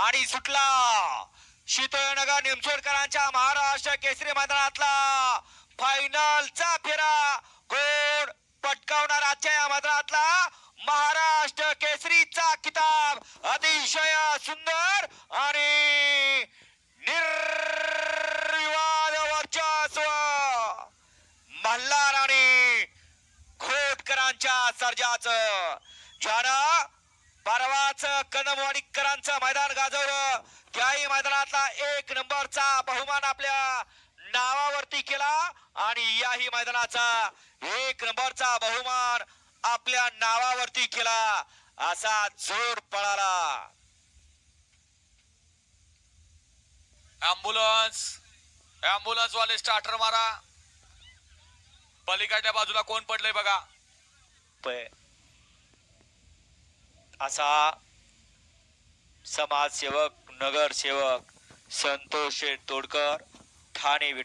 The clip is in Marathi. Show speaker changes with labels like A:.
A: आणि सुटला शीतळनगर निमसोडकरांच्या महाराष्ट्र केसरी मैदानातला फायनलचा फेरा कोण पटकावणार आजच्या या मैदानातला महाराष्ट्र केसरीचा किताब अतिशय सुंदर आणि निर्विवाद वर्चस्व मल्हार आणि खोटकरांच्या सर्जाचं ज्यानं परवाच कदमवाडीकरांचं मैदान गाजवलं त्याही मैदानातला 1 नंबरचा बहुमान आपल्या नावावरती केला आणि याही मैदानाचा 1 नंबरचा बहुमान आपल्या नावावरती केला असा जोर पळाला.
B: ॲम्ब्युलन्स वाले स्टार्टर मारा. पलीकडच्या बाजूला कोण पडलंय बघा.
A: असा समाजसेवक नगरसेवक संतोष तोडकर ठाणे.